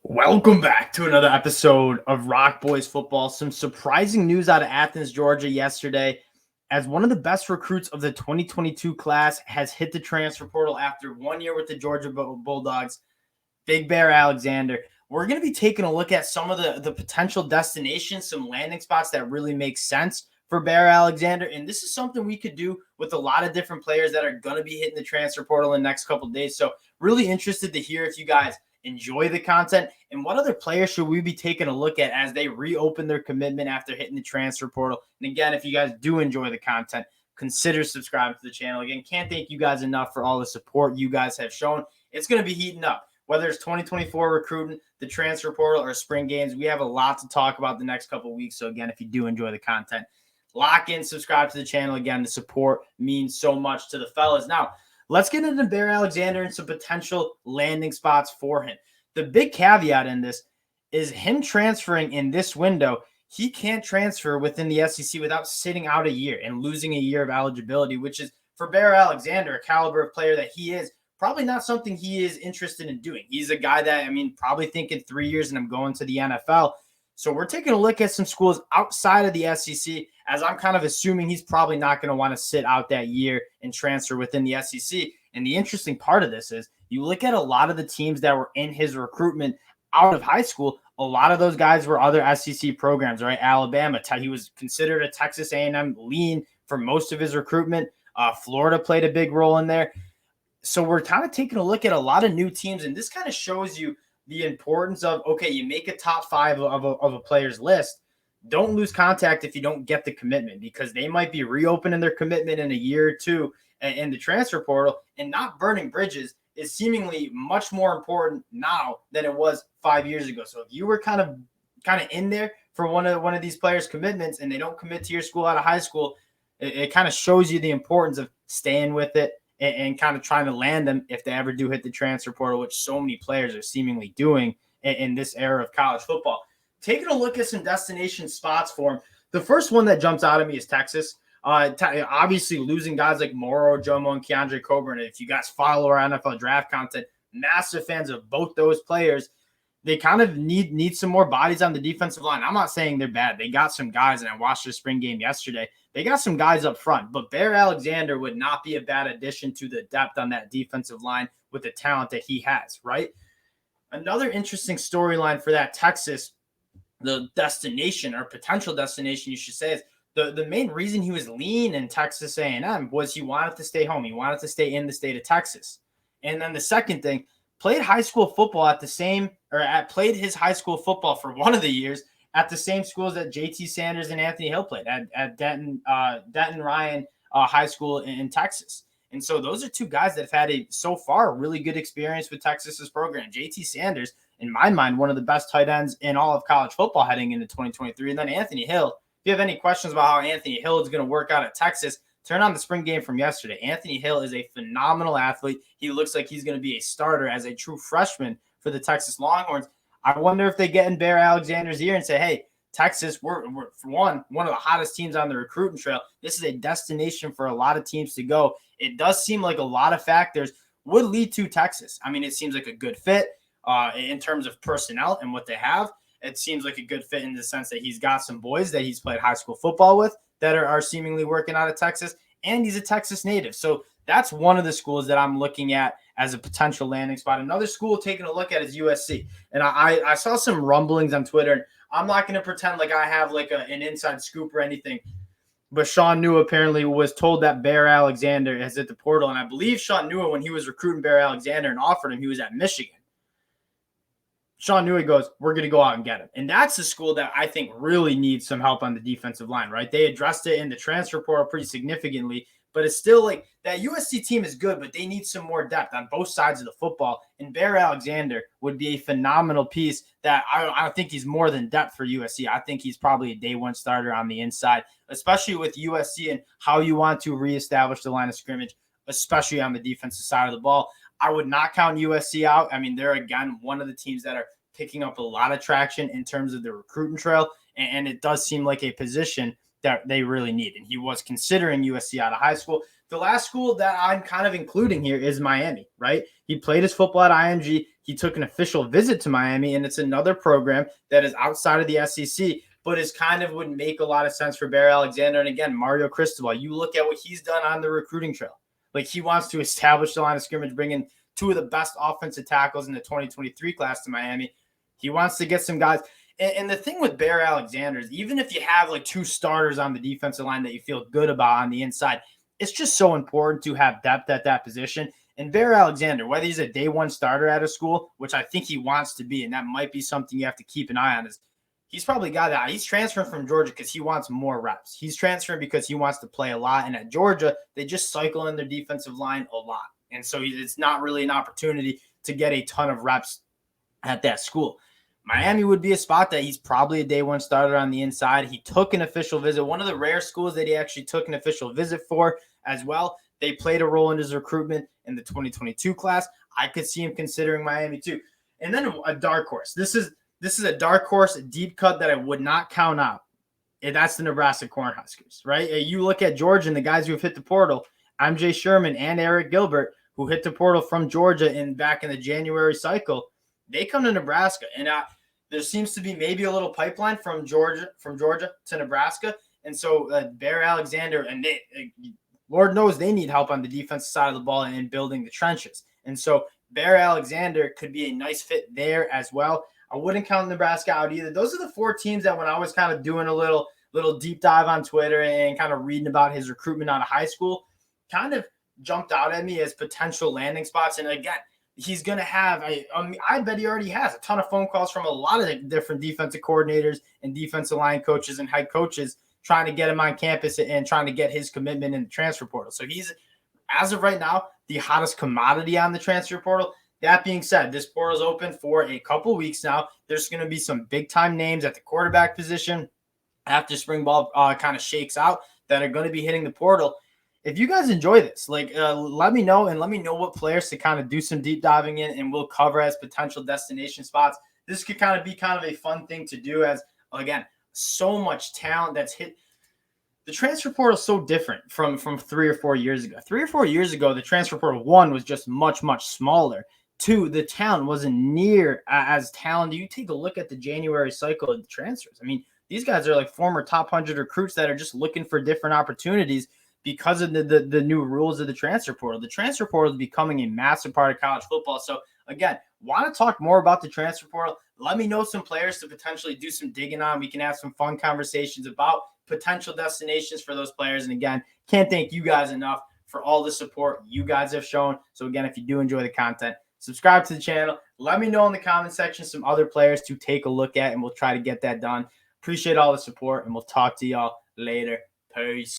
Welcome back to another episode of Rock Boys Football. Some surprising news out of Athens, Georgia yesterday, as one of the best recruits of the 2022 class has hit the transfer portal after 1 year with the Georgia Bulldogs, Big Bear Alexander. We're going to be taking a look at some of the potential destinations, some landing spots that really make sense for Bear Alexander. And this is something we could do with a lot of different players that are going to be hitting the transfer portal in the next couple of days. So really interested to hear if you guys enjoy the content and what other players should we be taking a look at as they reopen their commitment after hitting the transfer portal. And again, if you guys do enjoy the content, consider subscribing to the channel. Again, can't thank you guys enough for all the support you guys have shown. It's going to be heating up. Whether it's 2024 recruiting, the transfer portal, or spring games, we have a lot to talk about the next couple of weeks. So again, if you do enjoy the content, lock in, subscribe to the channel. Again, the support means so much to the fellas. Now, let's get into Bear Alexander and some potential landing spots for him. The big caveat in this is him transferring in this window. He can't transfer within the SEC without sitting out a year and losing a year of eligibility, which is for Bear Alexander, a caliber of player that he is, probably not something he is interested in doing. He's a guy that, probably thinking 3 years and I'm going to the NFL. So we're taking a look at some schools outside of the SEC, as I'm kind of assuming he's probably not going to want to sit out that year and transfer within the SEC. And the interesting part of this is you look at a lot of the teams that were in his recruitment out of high school, a lot of those guys were other SEC programs, right? Alabama, he was considered a Texas A&M lean for most of his recruitment. Florida played a big role in there. So we're kind of taking a look at a lot of new teams, and this kind of shows you the importance of, okay, you make a top five of a player's list. Don't lose contact if you don't get the commitment, because they might be reopening their commitment in a year or two in the transfer portal, and not burning bridges is seemingly much more important now than it was 5 years ago. So if you were kind of in there for one of these players' commitments and they don't commit to your school out of high school, it kind of shows you the importance of staying with it and kind of trying to land them if they ever do hit the transfer portal, which so many players are seemingly doing in this era of college football. Taking a look at some destination spots for him. The first one that jumps out at me is Texas. Obviously, losing guys like Moro, Jomo, and Keandre Coburn. If you guys follow our NFL draft content, massive fans of both those players. They kind of need some more bodies on the defensive line. I'm not saying they're bad. They got some guys, and I watched their spring game yesterday. They got some guys up front, but Bear Alexander would not be a bad addition to the depth on that defensive line with the talent that he has, right? Another interesting storyline for that Texas, the destination or potential destination, you should say, is the main reason he was lean in Texas A&M was he wanted to stay home. He wanted to stay in the state of Texas. And then the second thing, played high school football played his high school football for one of the years at the same schools that JT Sanders and Anthony Hill played at Denton Ryan High School in Texas. And so those are two guys that have had so far really good experience with Texas's program. JT Sanders, in my mind, one of the best tight ends in all of college football heading into 2023. And then Anthony Hill. If you have any questions about how Anthony Hill is going to work out at Texas, turn on the spring game from yesterday. Anthony Hill is a phenomenal athlete. He looks like he's going to be a starter as a true freshman for the Texas Longhorns. I wonder if they get in Bear Alexander's ear and say, hey, Texas, we're one of the hottest teams on the recruiting trail. This is a destination for a lot of teams to go. It does seem like a lot of factors would lead to Texas. It seems like a good fit in terms of personnel and what they have. It seems like a good fit in the sense that he's got some boys that he's played high school football with that are seemingly working out of Texas, and he's a Texas native. So that's one of the schools that I'm looking at as a potential landing spot. Another school taking a look at is USC. And I saw some rumblings on Twitter, and I'm not going to pretend like I have like an inside scoop or anything, but Sean Nua apparently was told that Bear Alexander is at the portal. And I believe Sean Nua, when he was recruiting Bear Alexander and offered him, he was at Michigan. Sean Newey goes, we're going to go out and get him. And that's a school that I think really needs some help on the defensive line, right? They addressed it in the transfer portal pretty significantly, but it's still like that USC team is good, but they need some more depth on both sides of the football. And Bear Alexander would be a phenomenal piece that I think he's more than depth for USC. I think he's probably a day one starter on the inside, especially with USC and how you want to reestablish the line of scrimmage, especially on the defensive side of the ball. I would not count USC out. They're, again, one of the teams that are picking up a lot of traction in terms of the recruiting trail, and it does seem like a position that they really need. And he was considering USC out of high school. The last school that I'm kind of including here is Miami, right? He played his football at IMG. He took an official visit to Miami, and it's another program that is outside of the SEC, but is kind of would make a lot of sense for Bear Alexander. And again, Mario Cristobal, you look at what he's done on the recruiting trail. Like, he wants to establish the line of scrimmage, bring in two of the best offensive tackles in the 2023 class to Miami. He wants to get some guys. And the thing with Bear Alexander is, even if you have like two starters on the defensive line that you feel good about on the inside, it's just so important to have depth at that position. And Bear Alexander, whether he's a day one starter at a school, which I think he wants to be, and that might be something you have to keep an eye on, is he's probably got that. He's transferring from Georgia because he wants more reps. He's transferring because he wants to play a lot. And at Georgia, they just cycle in their defensive line a lot. And so it's not really an opportunity to get a ton of reps at that school. Miami would be a spot that he's probably a day one starter on the inside. He took an official visit, one of the rare schools that he actually took an official visit for as well. They played a role in his recruitment in the 2022 class. I could see him considering Miami too. And then a dark horse. This is a dark horse, a deep cut that I would not count out. And that's the Nebraska Cornhuskers, right? You look at Georgia and the guys who have hit the portal, MJ Sherman and Eric Gilbert, who hit the portal from Georgia back in the January cycle. They come to Nebraska, and there seems to be maybe a little pipeline from Georgia to Nebraska. And so Bear Alexander, and Lord knows they need help on the defensive side of the ball and in building the trenches. And so Bear Alexander could be a nice fit there as well. I wouldn't count Nebraska out either. Those are the four teams that when I was kind of doing a little deep dive on Twitter and kind of reading about his recruitment out of high school, kind of jumped out at me as potential landing spots. And again, he's going to have, I bet he already has a ton of phone calls from a lot of different defensive coordinators and defensive line coaches and head coaches trying to get him on campus and trying to get his commitment in the transfer portal. So he's, as of right now, the hottest commodity on the transfer portal. That being said, this portal is open for a couple weeks now. There's going to be some big-time names at the quarterback position after spring ball kind of shakes out that are going to be hitting the portal. If you guys enjoy this, let me know, and let me know what players to kind of do some deep diving in, and we'll cover as potential destination spots. This could kind of be a fun thing to do, as, again, so much talent that's hit. The transfer portal is so different from 3 or 4 years ago. 3 or 4 years ago, the transfer portal, one, was just much, much smaller. Two, the talent wasn't near as talented. You take a look at the January cycle of the transfers. I mean, these guys are like former top 100 recruits that are just looking for different opportunities because of the new rules of the transfer portal. The transfer portal is becoming a massive part of college football. So, again, want to talk more about the transfer portal? Let me know some players to potentially do some digging on. We can have some fun conversations about potential destinations for those players. And, again, can't thank you guys enough for all the support you guys have shown. So, again, if you do enjoy the content, subscribe to the channel. Let me know in the comment section some other players to take a look at, and we'll try to get that done. Appreciate all the support, and we'll talk to y'all later. Peace.